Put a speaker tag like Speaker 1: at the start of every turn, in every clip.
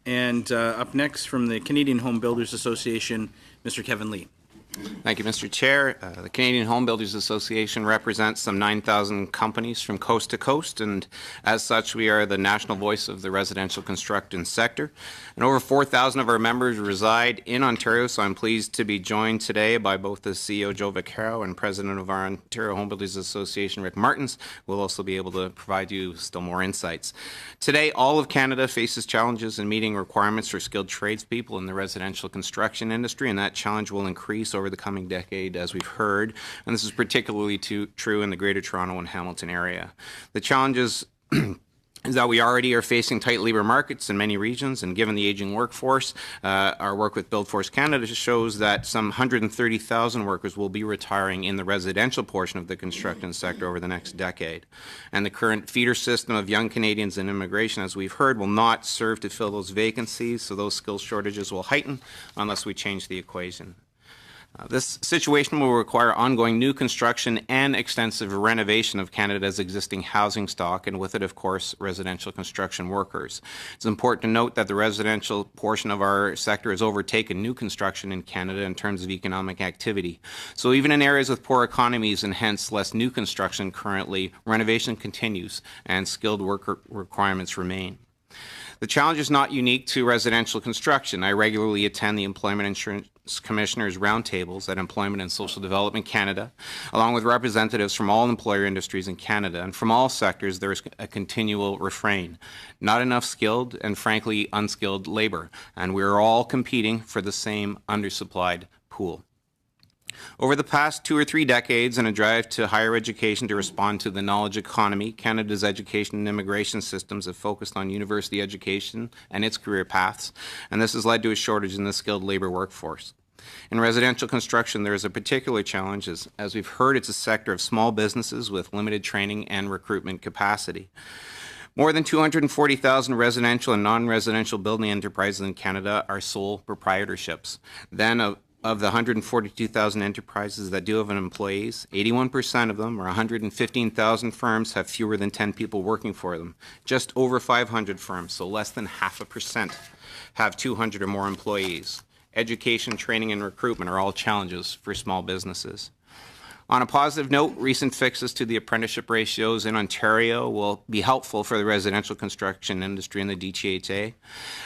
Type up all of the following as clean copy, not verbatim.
Speaker 1: And up next from the Canadian Home Builders Association, Mr. Kevin Lee.
Speaker 2: Thank you, Mr. Chair. The Canadian Home Builders Association represents some 9,000 companies from coast to coast, and as such, we are the national voice of the residential construction sector. And over 4,000 of our members reside in Ontario, so I'm pleased to be joined today by both the CEO, Joe Vaccaro, and President of our Ontario Home Builders Association, Rick Martins, who will also be able to provide you still more insights. Today, all of Canada faces challenges in meeting requirements for skilled tradespeople in the residential construction industry, and that challenge will increase over the coming decade, as we've heard, and this is particularly true in the Greater Toronto and Hamilton area. The challenges is that we already are facing tight labour markets in many regions, and given the aging workforce, our work with BuildForce Canada shows that some 130,000 workers will be retiring in the residential portion of the construction sector over the next decade. And the current feeder system of young Canadians in immigration, as we've heard, will not serve to fill those vacancies, so those skills shortages will heighten unless we change the equation. This situation will require ongoing new construction and extensive renovation of Canada's existing housing stock, and with it, of course, residential construction workers. It's important to note that the residential portion of our sector has overtaken new construction in Canada in terms of economic activity. So even in areas with poor economies and hence less new construction currently, renovation continues and skilled worker requirements remain. The challenge is not unique to residential construction. I regularly attend the Employment Insurance Commissioners' roundtables at Employment and Social Development Canada, along with representatives from all employer industries in Canada. And from all sectors, there is a continual refrain: not enough skilled and, frankly, unskilled labor. And we are all competing for the same undersupplied pool. Over the past 2 or 3 decades, in a drive to higher education to respond to the knowledge economy, Canada's education and immigration systems have focused on university education and its career paths, and this has led to a shortage in the skilled labour workforce. In residential construction, there is a particular challenge. As we've heard, it's a sector of small businesses with limited training and recruitment capacity. More than 240,000 residential and non-residential building enterprises in Canada are sole proprietorships. Then, of the 142,000 enterprises that do have employees, 81% of them, or 115,000 firms, have fewer than 10 people working for them. Just over 500 firms, so less than 0.5%, have 200 or more employees. Education, training, and recruitment are all challenges for small businesses. On a positive note, recent fixes to the apprenticeship ratios in Ontario will be helpful for the residential construction industry in the DCHA.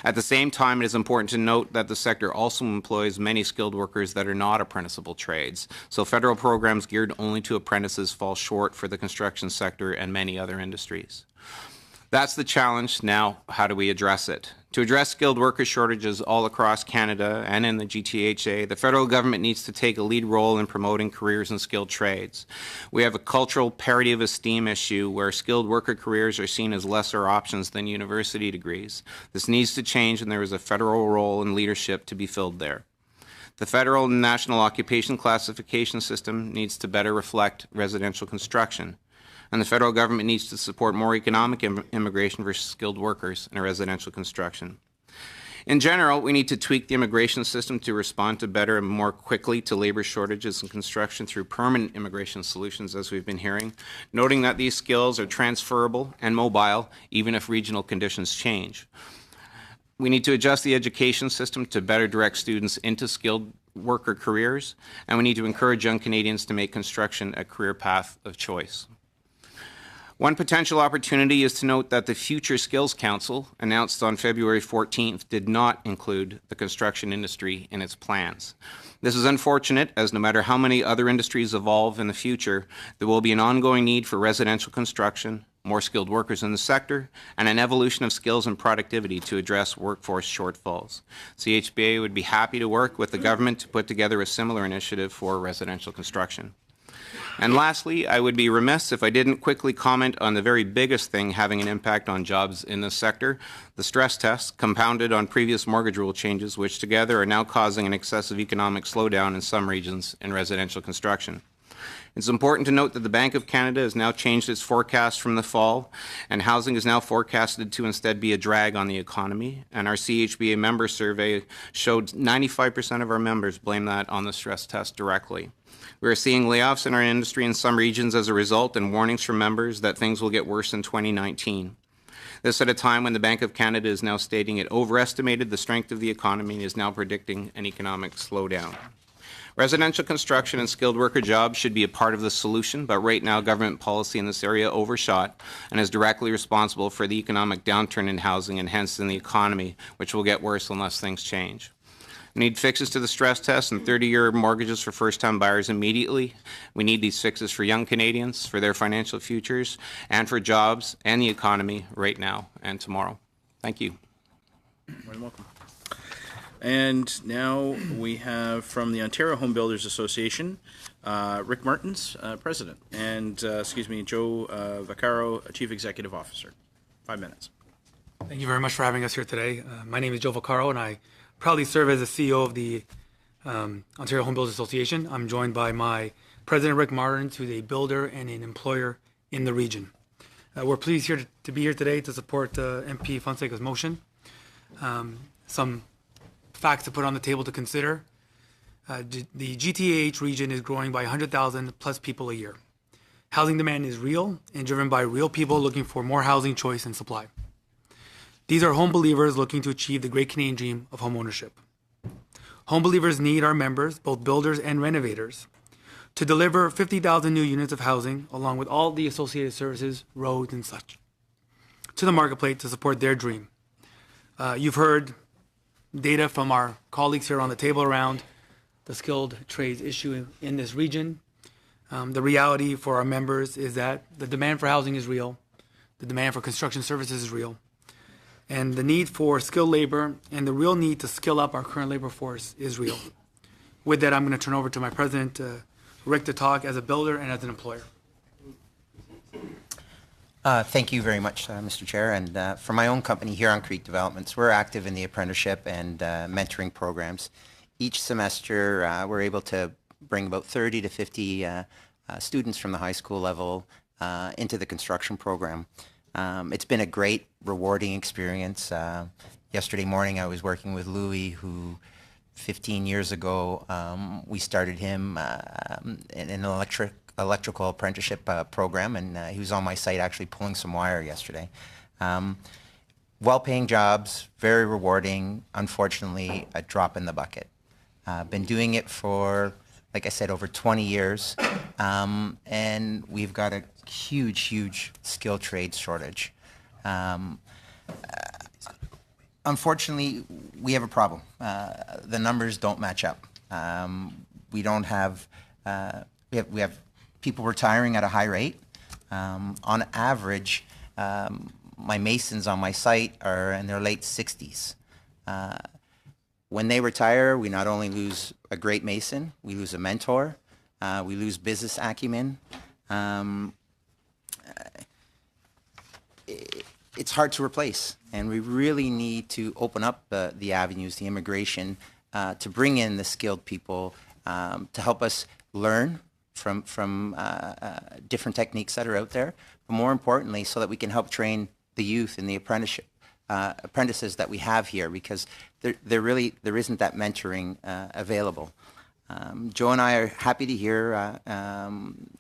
Speaker 2: At the same time, it is important to note that the sector also employs many skilled workers that are not apprenticeable trades. So federal programs geared only to apprentices fall short for the construction sector and many other industries. That's the challenge. Now, how do we address it? To address skilled worker shortages all across Canada and in the GTHA, the federal government needs to take a lead role in promoting careers in skilled trades. We have a cultural parity of esteem issue where skilled worker careers are seen as lesser options than university degrees. This needs to change, and there is a federal role and leadership to be filled there. The federal and national occupation classification system needs to better reflect residential construction. And the federal government needs to support more economic immigration for skilled workers in residential construction. In general, we need to tweak the immigration system to respond to better and more quickly to labor shortages in construction through permanent immigration solutions, as we've been hearing, noting that these skills are transferable and mobile, even if regional conditions change. We need to adjust the education system to better direct students into skilled worker careers, and we need to encourage young Canadians to make construction a career path of choice. One potential opportunity is to note that the Future Skills Council, announced on February 14th, did not include the construction industry in its plans. This is unfortunate, as no matter how many other industries evolve in the future, there will be an ongoing need for residential construction, more skilled workers in the sector, and an evolution of skills and productivity to address workforce shortfalls. CHBA would be happy to work with the government to put together a similar initiative for residential construction. And lastly, I would be remiss if I didn't quickly comment on the very biggest thing having an impact on jobs in this sector, the stress test, compounded on previous mortgage rule changes, which together are now causing an excessive economic slowdown in some regions in residential construction. It's important to note that the Bank of Canada has now changed its forecast from the fall, and housing is now forecasted to instead be a drag on the economy. And our CHBA member survey showed 95% of our members blame that on the stress test directly. We are seeing layoffs in our industry in some regions as a result, and warnings from members that things will get worse in 2019. This at a time when the Bank of Canada is now stating it overestimated the strength of the economy and is now predicting an economic slowdown. Residential construction and skilled worker jobs should be a part of the solution, but right now government policy in this area overshot and is directly responsible for the economic downturn in housing and hence in the economy, which will get worse unless things change. We need fixes to the stress test and 30-year mortgages for first-time buyers immediately. We need these fixes for young Canadians, for their financial futures, and for jobs and the economy right now and tomorrow. Thank you.
Speaker 1: More than welcome. And now we have from the Ontario Home Builders Association, Rick Martins, President, and Joe Vaccaro, Chief Executive Officer. 5 minutes.
Speaker 3: Thank you very much for having us here today. My name is Joe Vaccaro, and I proudly serve as the CEO of the Ontario Home Builders Association. I'm joined by my President, Rick Martins, who's a builder and an employer in the region. We're pleased to be here today to support MP Fonseca's motion. Some facts to put on the table to consider. The GTAH region is growing by 100,000 plus people a year. Housing demand is real and driven by real people looking for more housing choice and supply. These are home believers looking to achieve the great Canadian dream of home ownership. Home believers need our members, both builders and renovators, to deliver 50,000 new units of housing along with all the associated services, roads and such, to the marketplace to support their dream. You've heard data from our colleagues here on the table around the skilled trades issue in this region. The reality for our members is that the demand for housing is real, the demand for construction services is real, and the need for skilled labor and the real need to skill up our current labor force is real. With that, I'm going to turn over to my president, Rick, to talk as a builder and as an employer.
Speaker 4: Thank you very much, Mr. Chair. And for my own company, Huron Creek Developments, we're active in the apprenticeship and mentoring programs. Each semester, we're able to bring about 30 to 50 students from the high school level into the construction program. It's been a great, rewarding experience. Yesterday morning, I was working with Louis, who 15 years ago, we started him in an electrical apprenticeship program, and he was on my site actually pulling some wire yesterday. Well-paying jobs, very rewarding. Unfortunately, a drop in the bucket. Been doing it for, like I said, over 20 years, and we've got a huge skilled trades shortage. Unfortunately, we have a problem. The numbers don't match up. We don't have, we have people retiring at a high rate. On average, my masons on my site are in their late 60s. When they retire, we not only lose a great mason, we lose a mentor, we lose business acumen. It's hard to replace, and we really need to open up the avenues, the immigration, to bring in the skilled people to help us learn from different techniques that are out there, but more importantly, so that we can help train the youth in the apprentices that we have here, because there isn't that mentoring available. Joe and I are happy to hear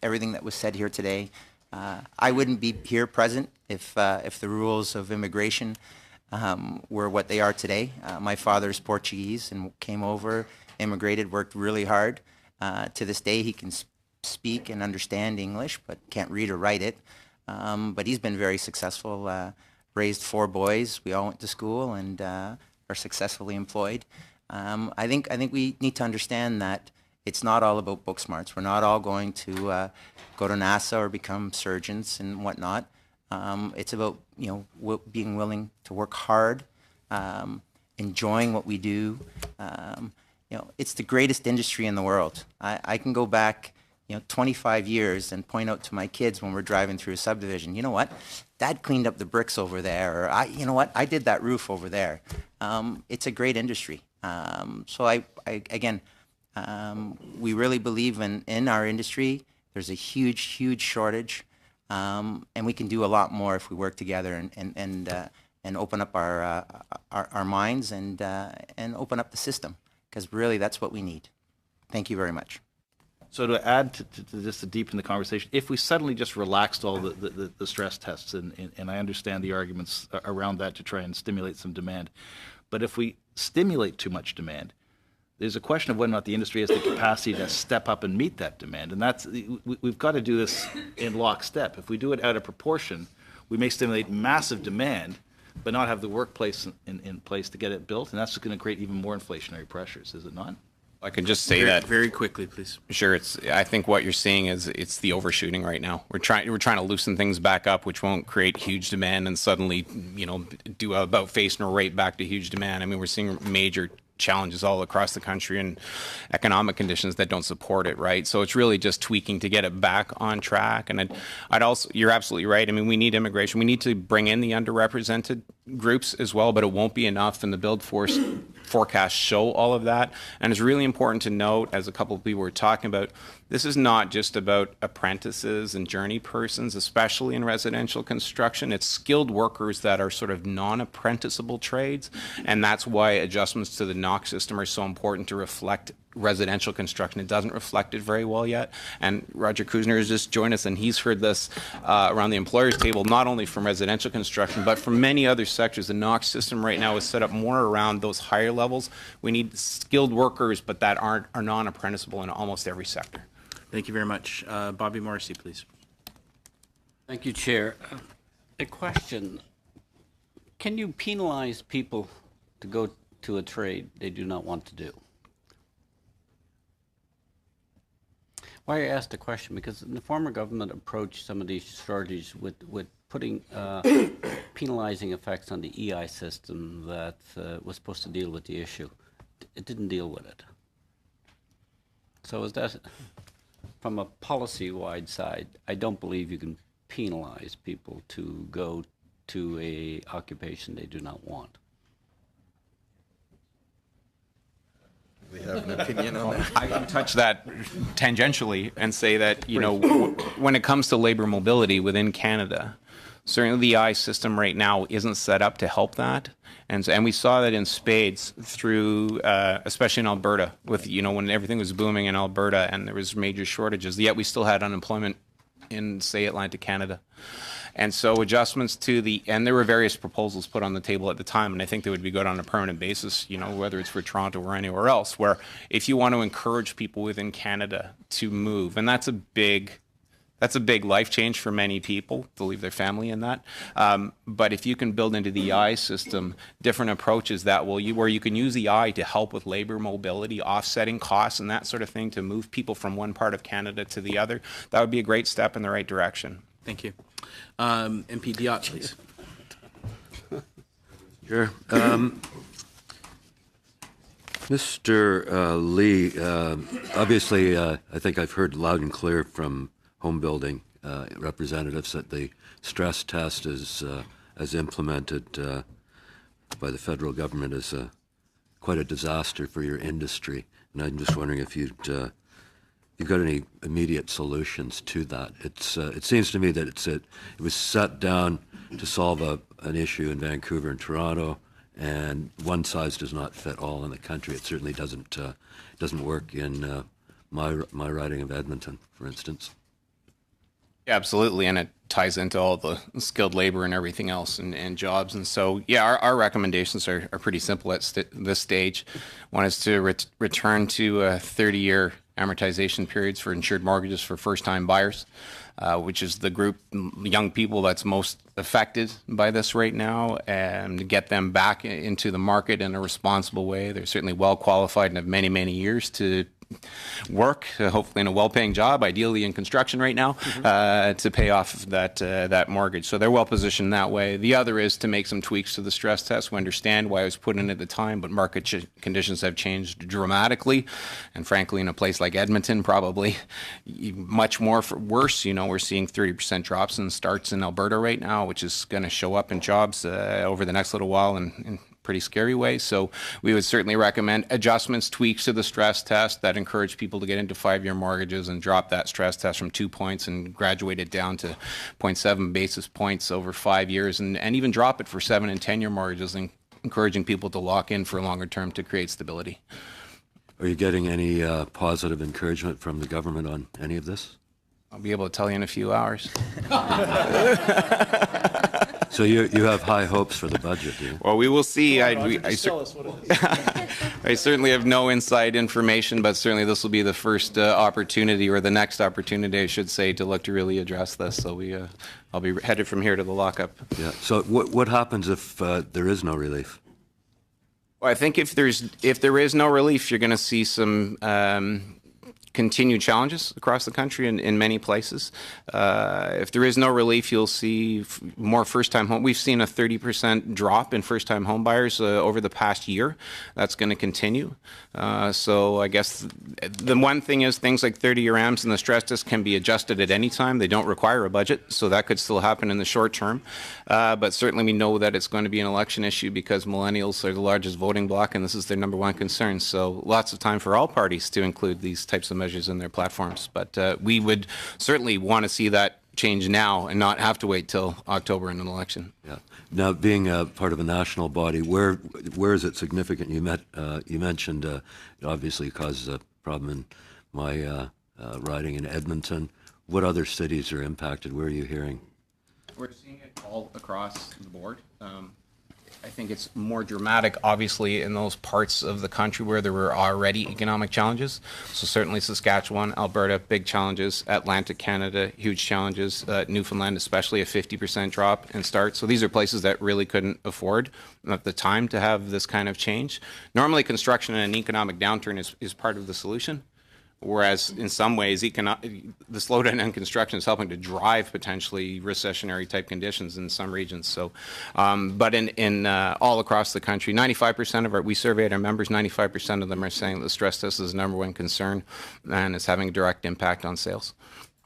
Speaker 4: everything that was said here today. I wouldn't be here present if the rules of immigration were what they are today. My father's Portuguese and came over, immigrated, worked really hard. To this day, he can speak and understand English, but can't read or write it. But he's been very successful. Raised 4 boys. We all went to school and are successfully employed. I think we need to understand that it's not all about book smarts. We're not all going to go to NASA or become surgeons and whatnot. It's about being willing to work hard, enjoying what we do. It's the greatest industry in the world. I can go back 25 years and point out to my kids when we're driving through a subdivision, you know what, Dad cleaned up the bricks over there, or you know what, I did that roof over there. It's a great industry. So again, we really believe in our industry. There's a huge shortage, and we can do a lot more if we work together and open up our minds and open up the system, because really that's what we need. Thank you very much.
Speaker 5: So to add to just to deepen the conversation, if we suddenly just relaxed all the stress tests, and I understand the arguments around that to try and stimulate some demand, but if we stimulate too much demand, there's a question of whether or not the industry has the capacity to step up and meet that demand. And we've got to do this in lockstep. If we do it out of proportion, we may stimulate massive demand, but not have the workplace in place to get it built. And that's going to create even more inflationary pressures, is it not?
Speaker 2: I can just say
Speaker 1: Very,
Speaker 2: that
Speaker 1: very quickly, please.
Speaker 2: Sure, I think what you're seeing is it's the overshooting right now. We're trying to loosen things back up, which won't create huge demand and suddenly, do a about face and right back to huge demand. I mean, we're seeing major challenges all across the country and economic conditions that don't support it, right? So it's really just tweaking to get it back on track. And I'd also, you're absolutely right. I mean, we need immigration. We need to bring in the underrepresented groups as well, but it won't be enough. And the build force forecasts show all of that. And it's really important to note, as a couple of people were talking about, this is not just about apprentices and journey persons, especially in residential construction. It's skilled workers that are sort of non-apprenticeable trades. And that's why adjustments to the NOx system are so important to reflect residential construction. It doesn't reflect it very well yet. And Roger Kuzner has just joined us, and he's heard this around the employers table, not only from residential construction, but from many other sectors. The NOx system right now is set up more around those higher levels. We need skilled workers, but that are non-apprenticeable in almost every sector.
Speaker 1: Thank you very much. Bobby Morrissey, please.
Speaker 6: Thank you, Chair. A question. Can you penalize people to go to a trade they do not want to do? Why I asked the question, because the former government approached some of these shortages with putting penalizing effects on the EI system that was supposed to deal with the issue. It didn't deal with it. So is that, from a policy-wide side, I don't believe you can penalize people to go to a occupation they do not want.
Speaker 7: We have an opinion on that.
Speaker 2: I can touch that tangentially and say that, when it comes to labor mobility within Canada, certainly the I system right now isn't set up to help that. And we saw that in spades through, especially in Alberta, with, when everything was booming in Alberta and there was major shortages, yet we still had unemployment in, say, Atlantic Canada. And so adjustments to and there were various proposals put on the table at the time, and I think they would be good on a permanent basis, whether it's for Toronto or anywhere else, where if you want to encourage people within Canada to move, and that's a big life change for many people to leave their family in that. But if you can build into the I system different approaches where you can use the I to help with labor mobility, offsetting costs and that sort of thing to move people from one part of Canada to the other, that would be a great step in the right direction.
Speaker 1: Thank you. MP Diot, please.
Speaker 7: Sure. Mr. Lee, obviously, I think I've heard loud and clear from home building representatives that the stress test is as implemented by the federal government is quite a disaster for your industry. And I'm just wondering if you've got any immediate solutions to that. It seems to me that it was set down to solve an issue in Vancouver and Toronto, and one size does not fit all in the country. It certainly doesn't work in my riding of Edmonton, for instance.
Speaker 2: Yeah, absolutely, and it ties into all the skilled labor and everything else and jobs. And so, yeah, our recommendations are pretty simple at this stage. One is to return to 30-year amortization periods for insured mortgages for first-time buyers, which is the group, young people, that's most affected by this right now, and to get them back into the market in a responsible way. They're certainly well qualified and have many, many years to work, hopefully in a well-paying job, ideally in construction right now, to pay off that mortgage. So they're well positioned that way. The other is to make some tweaks to the stress test. We understand why it was put in at the time, but market conditions have changed dramatically, and frankly, in a place like Edmonton, probably much more worse. We're seeing 30% drops in starts in Alberta right now, which is going to show up in jobs over the next little while in pretty scary way. So we would certainly recommend adjustments, tweaks to the stress test that encourage people to get into 5-year mortgages and drop that stress test from 2 points and graduate it down to 0.7 basis points over 5 years, and even drop it for 7 and 10-year mortgages, and encouraging people to lock in for a longer term to create stability.
Speaker 7: Are you getting any positive encouragement from the government on any of this?
Speaker 2: I'll be able to tell you in a few hours.
Speaker 7: So you have high hopes for the budget, do you?
Speaker 2: Well, we will see. I certainly have no inside information, but certainly this will be the first opportunity, or the next opportunity, I should say, to look to really address this. So I'll be headed from here to the lockup.
Speaker 7: Yeah. So what happens if there is no relief?
Speaker 2: Well, I think if there is no relief, you're going to see some continued challenges across the country in many places. If there is no relief, you'll see more first-time home. We've seen a 30% drop in first-time home buyers over the past year. That's going to continue. So I guess the one thing is things like 30-year AMs and the stress test can be adjusted at any time. They don't require a budget, so that could still happen in the short term. But certainly we know that it's going to be an election issue because millennials are the largest voting bloc, and this is their number one concern. So lots of time for all parties to include these types of measures in their platforms. But we would certainly want to see that change now and not have to wait till October in an election.
Speaker 7: Yeah. Now, being part of a national body, where is it significant? You mentioned it obviously causes a problem in my riding in Edmonton. What other cities are impacted? Where are you hearing?
Speaker 2: We're seeing it all across the board. I think it's more dramatic, obviously, in those parts of the country where there were already economic challenges. So certainly Saskatchewan, Alberta, big challenges. Atlantic Canada, huge challenges. Newfoundland, especially a 50% drop in starts. So these are places that really couldn't afford at the time to have this kind of change. Normally, construction in an economic downturn is part of the solution. Whereas in some ways, the slowdown in construction is helping to drive potentially recessionary type conditions in some regions. So, but in all across the country, 95% of we surveyed our members, 95% of them are saying the stress test is the number one concern and is having a direct impact on sales.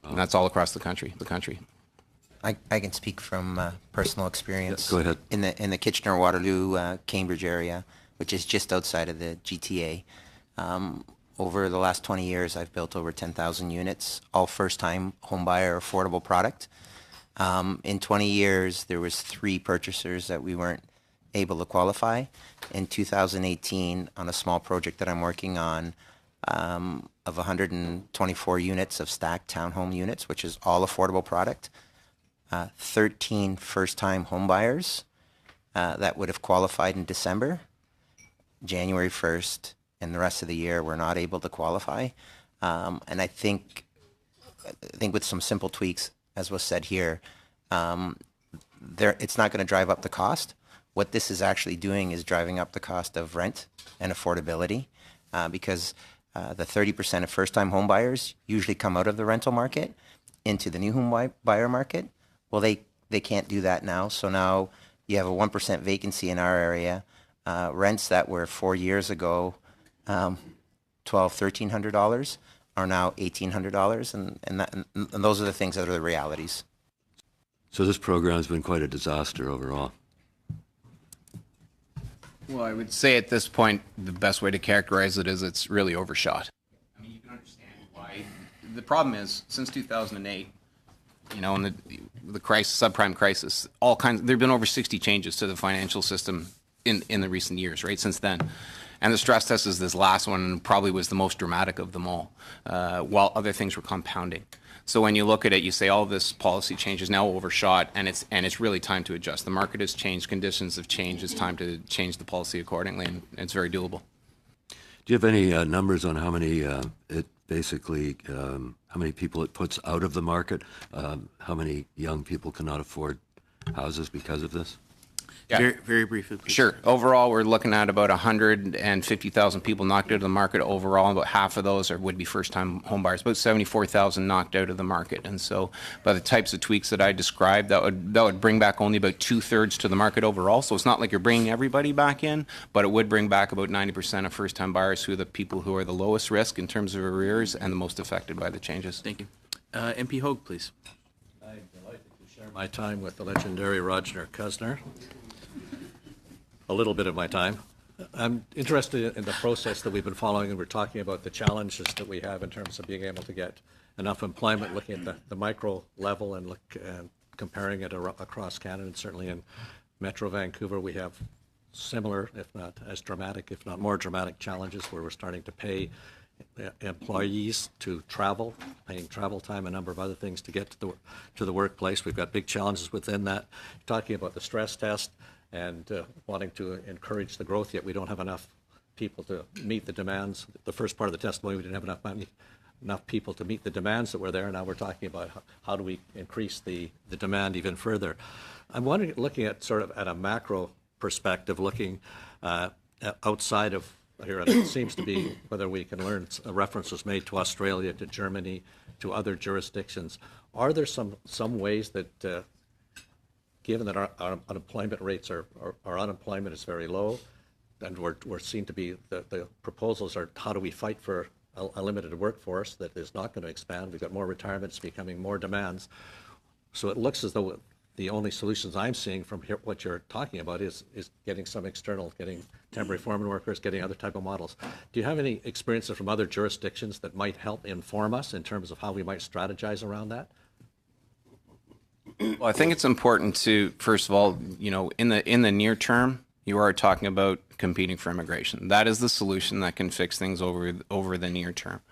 Speaker 2: And that's all across the country.
Speaker 4: I can speak from personal experience.
Speaker 7: Go ahead.
Speaker 4: In the Kitchener-Waterloo, Cambridge area, which is just outside of the GTA. Over the last 20 years, I've built over 10,000 units, all first-time homebuyer affordable product. In 20 years, there was 3 purchasers that we weren't able to qualify. In 2018, on a small project that I'm working on, of 124 units of stacked townhome units, which is all affordable product, 13 first-time homebuyers that would have qualified in December, January 1st, and the rest of the year we're not able to qualify. And I think with some simple tweaks, as was said here, it's not going to drive up the cost. What this is actually doing is driving up the cost of rent and affordability, because the 30% of first-time home buyers usually come out of the rental market into the new home buyer market. Well, they can't do that now. So now you have a 1% vacancy in our area. Rents that were 4 years ago $1,200-$1,300 are now $1,800, and those are the things that are the realities.
Speaker 7: So this program has been quite a disaster overall.
Speaker 2: Well, I would say at this point, the best way to characterize it is it's really overshot. I mean, you can understand why. The problem is, since 2008, in the crisis, subprime crisis, there have been over 60 changes to the financial system in the recent years, right, since then. And the stress test is this last one, and probably was the most dramatic of them all, while other things were compounding. So when you look at it, you say all this policy change is now overshot, and it's really time to adjust. The market has changed, conditions have changed. It's time to change the policy accordingly, and it's very doable.
Speaker 7: Do you have any numbers on how many how many people it puts out of the market? How many young people cannot afford houses because of this?
Speaker 2: Yeah.
Speaker 1: Very, very briefly, please.
Speaker 2: Sure. Overall, we're looking at about 150,000 people knocked out of the market overall. About half of those would be first-time home buyers. About 74,000 knocked out of the market. And so, by the types of tweaks that I described, that would bring back only about 2/3 to the market overall. So it's not like you're bringing everybody back in, but it would bring back about 90% of first-time buyers, who are the people who are the lowest risk in terms of arrears and the most affected by the changes.
Speaker 1: Thank you. MP Hogue, please.
Speaker 8: I'm delighted to share my time with the legendary Roger Kusner. A little bit of my time. I'm interested in the process that we've been following, and we're talking about the challenges that we have in terms of being able to get enough employment, looking at the micro level and comparing it across Canada. And certainly in Metro Vancouver, we have similar, if not as dramatic, if not more dramatic challenges where we're starting to pay employees to travel, paying travel time, a number of other things to get to the workplace. We've got big challenges within that. Talking about the stress test and wanting to encourage the growth, yet we don't have enough people to meet the demands. The first part of the testimony, we didn't have enough people to meet the demands that were there. Now we're talking about how do we increase the demand even further. I'm wondering, looking at sort of at a macro perspective, looking outside of here, and it seems to be whether we can learn, a reference was made to Australia, to Germany, to other jurisdictions. Are there some ways that, given that our unemployment rates our unemployment is very low, and we're seen to be, the proposals are how do we fight for a limited workforce that is not going to expand? We've got more retirements, becoming more demands. So it looks as though the only solutions I'm seeing from here, what you're talking about is getting some external, getting temporary foreman workers, getting other type of models. Do you have any experiences from other jurisdictions that might help inform us in terms of how we might strategize around that?
Speaker 2: Well, I think it's important to, first of all, in the near term, you are talking about competing for immigration. That is the solution that can fix things over the near term.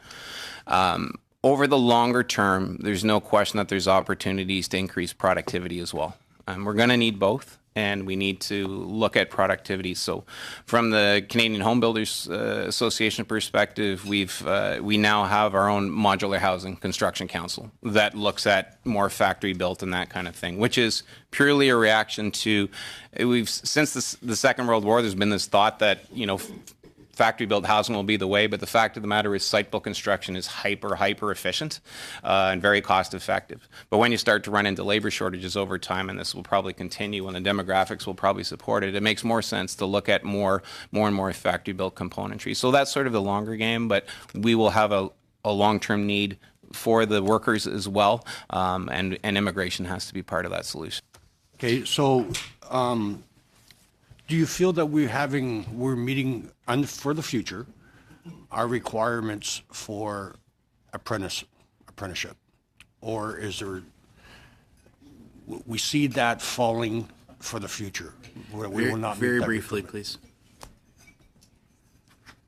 Speaker 2: Over the longer term, there's no question that there's opportunities to increase productivity as well. We're going to need both, and we need to look at productivity. So from the Canadian Home Builders Association perspective, we now have our own modular housing construction council that looks at more factory built and that kind of thing, which is purely a reaction to, since the Second World War, there's been this thought that, factory-built housing will be the way, but the fact of the matter is site-built construction is hyper efficient and very cost-effective. But when you start to run into labor shortages over time, and this will probably continue, and the demographics will probably support it, it makes more sense to look at more and more factory-built componentry. So that's sort of the longer game, but we will have a long-term need for the workers as well, and immigration has to be part of that solution.
Speaker 9: Okay, so do you feel that we're meeting for the future our requirements for apprenticeship, or is there, we see that falling for the future where we will not meet
Speaker 1: very
Speaker 9: that
Speaker 1: briefly,
Speaker 9: requirement?
Speaker 1: please.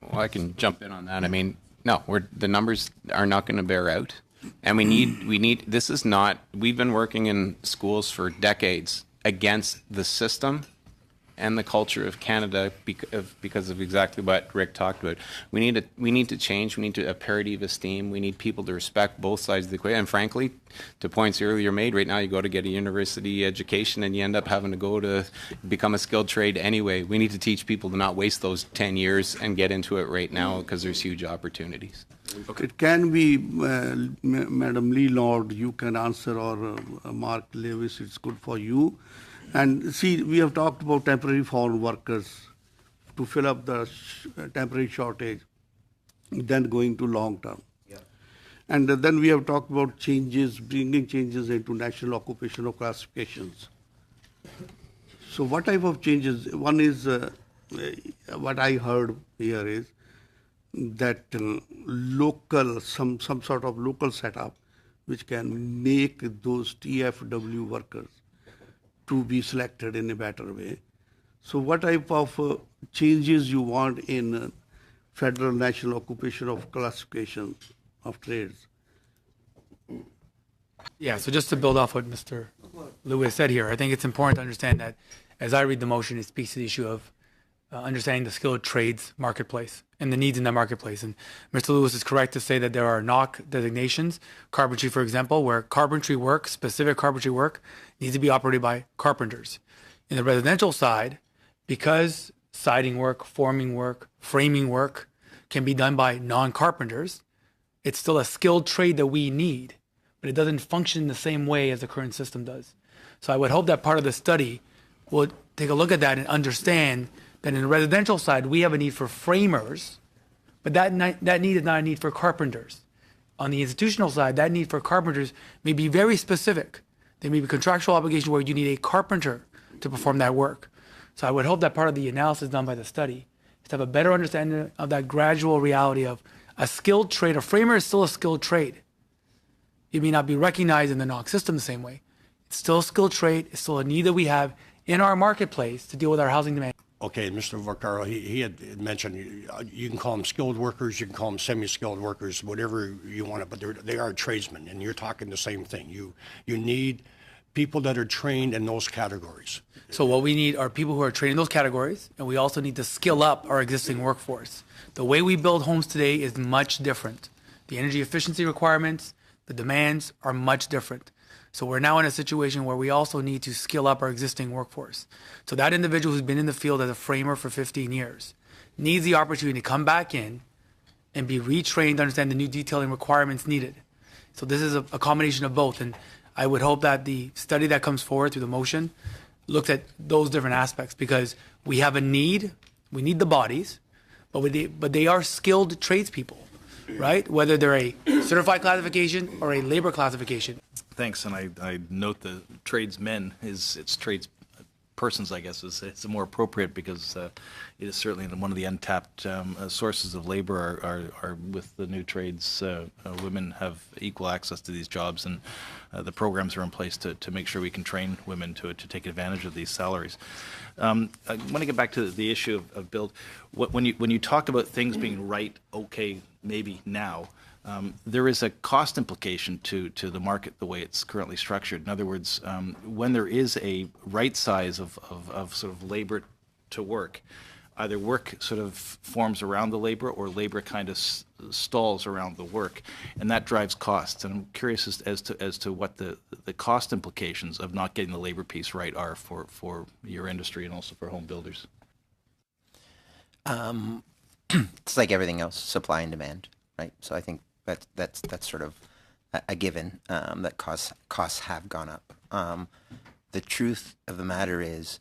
Speaker 2: Well, I can jump in on that. I mean, no, the numbers are not going to bear out, and we need. This is not. We've been working in schools for decades against the system and the culture of Canada because of exactly what Rick talked about. We need to change. We need a parity of esteem. We need people to respect both sides of the equation. And frankly, to points earlier made, right now you go to get a university education and you end up having to go to become a skilled trade anyway. We need to teach people to not waste those 10 years and get into it right now because there's huge opportunities.
Speaker 10: Okay. It can be, Madam Lee Lord, you can answer, or Mark Lewis, it's good for you. And see, we have talked about temporary foreign workers to fill up the temporary shortage, then going to long term. Yeah. And then we have talked about changes, bringing changes into national occupational classifications. So what type of changes? One is, what I heard here is that local, some sort of local setup which can make those TFW workers to be selected in a better way. So what type of changes you want in federal national occupation of classification of trades?
Speaker 3: Yeah, so just to build off what Mr. Lewis said here, I think it's important to understand that as I read the motion, it speaks to the issue of understanding the skilled trades marketplace and the needs in that marketplace. And Mr. Lewis is correct to say that there are NOC designations, carpentry, for example, where carpentry work, specific carpentry work, needs to be operated by carpenters. In the residential side, because siding work, forming work, framing work can be done by non-carpenters, it's still a skilled trade that we need, but it doesn't function the same way as the current system does. So I would hope that part of the study will take a look at that and understand that in the residential side, we have a need for framers, but that need is not a need for carpenters. On the institutional side, that need for carpenters may be very specific. There may be contractual obligation where you need a carpenter to perform that work. So I would hope that part of the analysis done by the study is to have a better understanding of that gradual reality of a skilled trade. A framer is still a skilled trade. It may not be recognized in the NOC system the same way. It's still a skilled trade. It's still a need that we have in our marketplace to deal with our housing demand.
Speaker 9: okay, Mr. Vaccaro, he had mentioned you can call them skilled workers, you can call them semi-skilled workers, whatever you want, but they are tradesmen, and you're talking the same thing. You need people that are trained in those categories.
Speaker 3: So what we need are people who are trained in those categories, and we also need to skill up our existing workforce. The way we build homes today is much different. The energy efficiency requirements, the demands are much different. So we're now in a situation where we also need to skill up our existing workforce. So that individual who's been in the field as a framer for 15 years needs the opportunity to come back in and be retrained to understand the new detailing requirements needed. So this is a combination of both. And I would hope that the study that comes forward through the motion looks at those different aspects, because we have a need, we need the bodies, but they are skilled tradespeople, right? Whether they're a certified classification or a labor classification.
Speaker 5: Thanks, and I note the tradesmen it's trades persons, I guess, is more appropriate, because it is certainly one of the untapped sources of labor are with the new trades. Women have equal access to these jobs, and the programs are in place to make sure we can train women to take advantage of these salaries. I want to get back to the issue of build. When you talk about things being right, okay, maybe now, there is a cost implication to the market the way it's currently structured. In other words, when there is a right size of sort of labor to work, either work sort of forms around the labor or labor kind of stalls around the work, and that drives costs. And I'm curious as to what the cost implications of not getting the labor piece right are for your industry and also for home builders.
Speaker 4: It's like everything else, supply and demand, right? So I think that's sort of a given, that costs have gone up. The truth of the matter is,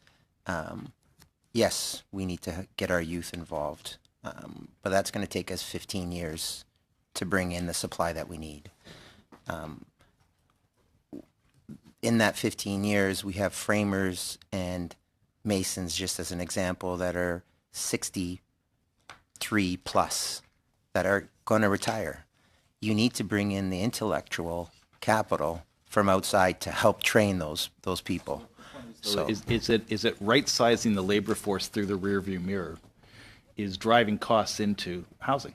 Speaker 4: yes, we need to get our youth involved, but that's going to take us 15 years to bring in the supply that we need. In that 15 years, we have framers and masons, just as an example, that are 63 plus that are going to retire. You need to bring in the intellectual capital from outside to help train those people.
Speaker 5: So is it right sizing the labor force through the rearview mirror is driving costs into housing?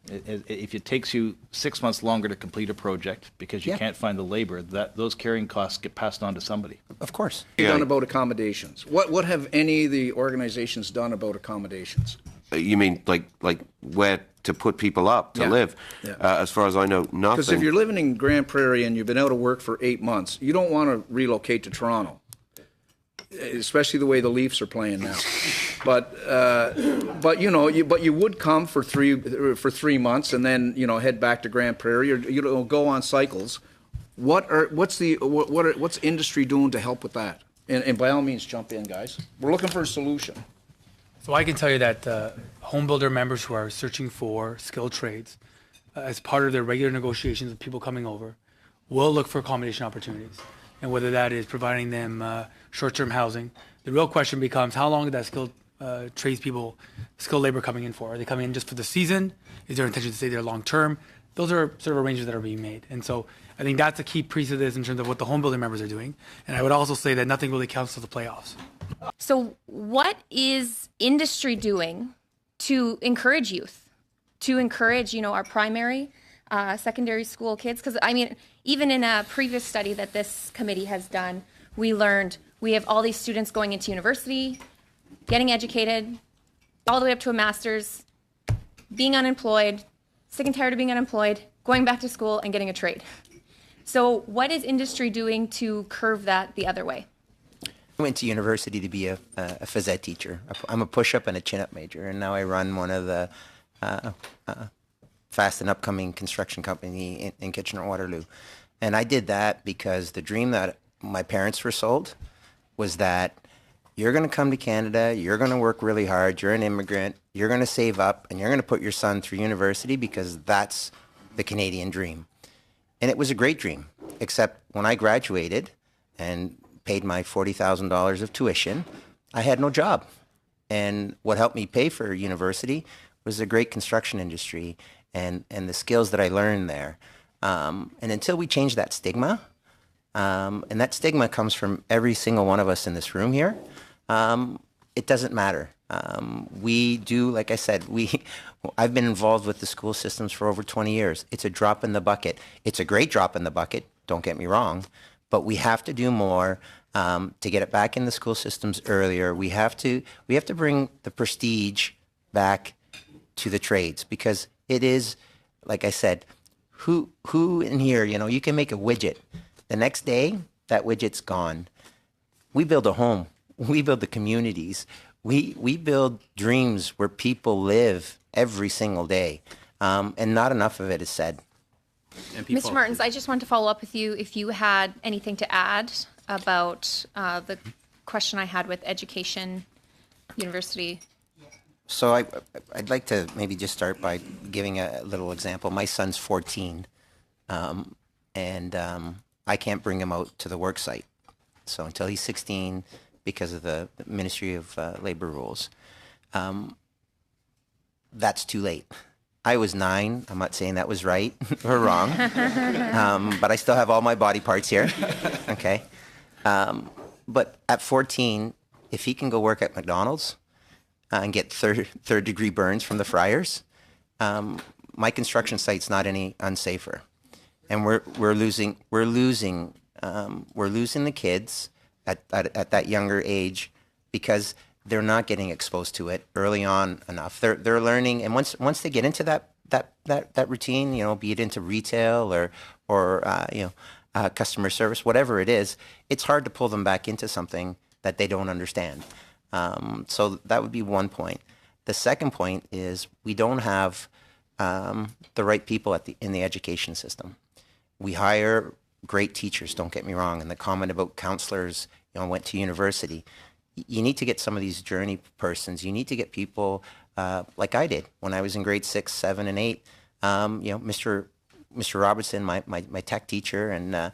Speaker 5: If it takes you 6 months longer to complete a project because you can't find the labor, those carrying costs get passed on to somebody.
Speaker 4: Of course.
Speaker 11: Done about accommodations. What have any of the organizations done about accommodations?
Speaker 12: You mean like where to put people up to live?
Speaker 11: Yeah.
Speaker 12: As far as I know, nothing.
Speaker 11: Because if you're living in Grand Prairie and you've been out of work for 8 months, you don't want to relocate to Toronto, especially the way the Leafs are playing now. But you would come for 3 months and then head back to Grand Prairie, or go on cycles. What's industry doing to help with that? And by all means, jump in, guys. We're looking for a solution.
Speaker 3: So I can tell you that home builder members who are searching for skilled trades, as part of their regular negotiations with people coming over, will look for accommodation opportunities. And whether that is providing them short-term housing, the real question becomes, how long is that skilled skilled labor coming in for? Are they coming in just for the season? Is their intention to stay there long-term? Those are sort of arrangements that are being made. And so I think that's a key piece of this in terms of what the home building members are doing. And I would also say that nothing really counts to the playoffs.
Speaker 13: So what is industry doing to encourage youth, to encourage, our primary, secondary school kids? Because, even in a previous study that this committee has done, we learned we have all these students going into university, getting educated, all the way up to a master's, being unemployed, sick and tired of being unemployed, going back to school and getting a trade. So what is industry doing to curve that the other way?
Speaker 4: I went to university to be a phys ed teacher. I'm a push-up and a chin-up major, and now I run one of the fast and upcoming construction company in Kitchener-Waterloo. And I did that because the dream that my parents were sold was that you're going to come to Canada, you're going to work really hard, you're an immigrant, you're going to save up, and you're going to put your son through university because that's the Canadian dream. And it was a great dream, except when I graduated and paid my $40,000 of tuition, I had no job. And what helped me pay for university was the great construction industry and the skills that I learned there. And until we change that stigma, and that stigma comes from every single one of us in this room here, it doesn't matter. We do, like I said, I've been involved with the school systems for over 20 years. It's a drop in the bucket. It's a great drop in the bucket, don't get me wrong, but we have to do more to get it back in the school systems earlier. We have to bring the prestige back to the trades, because it is, like I said, who in here, you can make a widget. The next day, that widget's gone. We build a home. We build the communities. We build dreams where people live every single day, and not enough of it is said.
Speaker 13: Mr. Martins, I just wanted to follow up with you if you had anything to add about the question I had with education, university.
Speaker 4: So I'd like to maybe just start by giving a little example. My son's 14, and I can't bring him out to the work site. So until he's 16, because of the Ministry of Labor rules, that's too late. I was 9. I'm not saying that was right or wrong, but I still have all my body parts here. Okay. But at 14, if he can go work at McDonald's and get third degree burns from the fryers, my construction site's not any unsafer, and we're losing the kids at that younger age because they're not getting exposed to it early on enough. They're learning, and once they get into that routine, be it into retail or customer service, whatever it is, it's hard to pull them back into something that they don't understand. So that would be one point. The second point is we don't have the right people in the education system. We hire great teachers, don't get me wrong, and the comment about counselors, went to university. You need to get some of these journey persons. You need to get people like I did when I was in grade 6, 7, and 8. Mr. Robertson, my tech teacher, and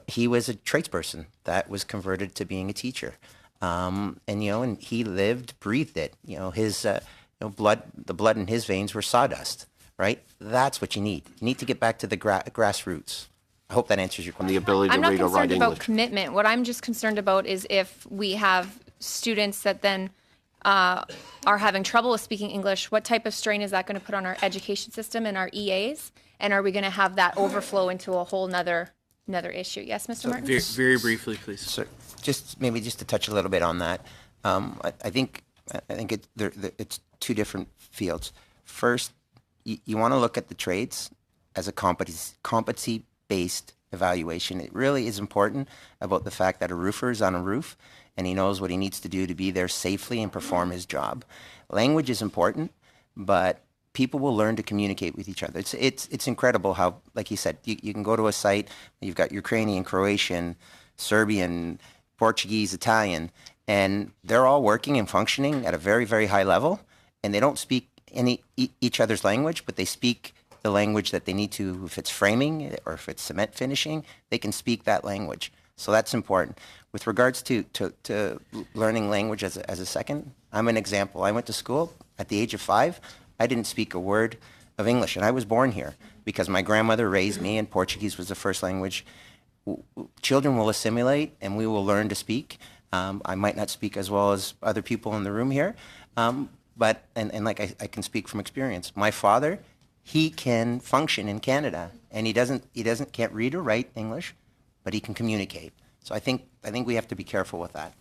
Speaker 4: he was a tradesperson that was converted to being a teacher. And he lived, breathed it. His the blood in his veins were sawdust, right? That's what you need. You need to get back to the grassroots. I hope that answers your question.
Speaker 12: The ability
Speaker 13: I'm
Speaker 12: to
Speaker 13: not
Speaker 12: read or write
Speaker 13: concerned about
Speaker 12: English.
Speaker 13: commitment. What I'm just concerned about is if we have students that then are having trouble with speaking English, what type of strain is that going to put on our education system and our EAs? And are we going to have that overflow into a whole nother issue? Yes, Mr. Martin?
Speaker 1: Very briefly, please.
Speaker 4: So just to touch a little bit on that, I think it's two different fields. First, you want to look at the trades as a competency-based evaluation. It really is important about the fact that a roofer is on a roof and he knows what he needs to do to be there safely and perform his job. Language is important, but people will learn to communicate with each other. It's incredible how, like you said, you can go to a site, you've got Ukrainian, Croatian, Serbian, Portuguese, Italian, and they're all working and functioning at a very, very high level, and they don't speak each other's language, but they speak the language that they need to. If it's framing or if it's cement finishing, they can speak that language. So that's important. With regards to learning language as a second, I'm an example. I went to school at the age of 5. I didn't speak a word of English, and I was born here because my grandmother raised me, and Portuguese was the first language. Children will assimilate, and we will learn to speak. I might not speak as well as other people in the room here, but like I can speak from experience. My father, he can function in Canada, and he can't read or write English, but he can communicate. So I think we have to be careful with that.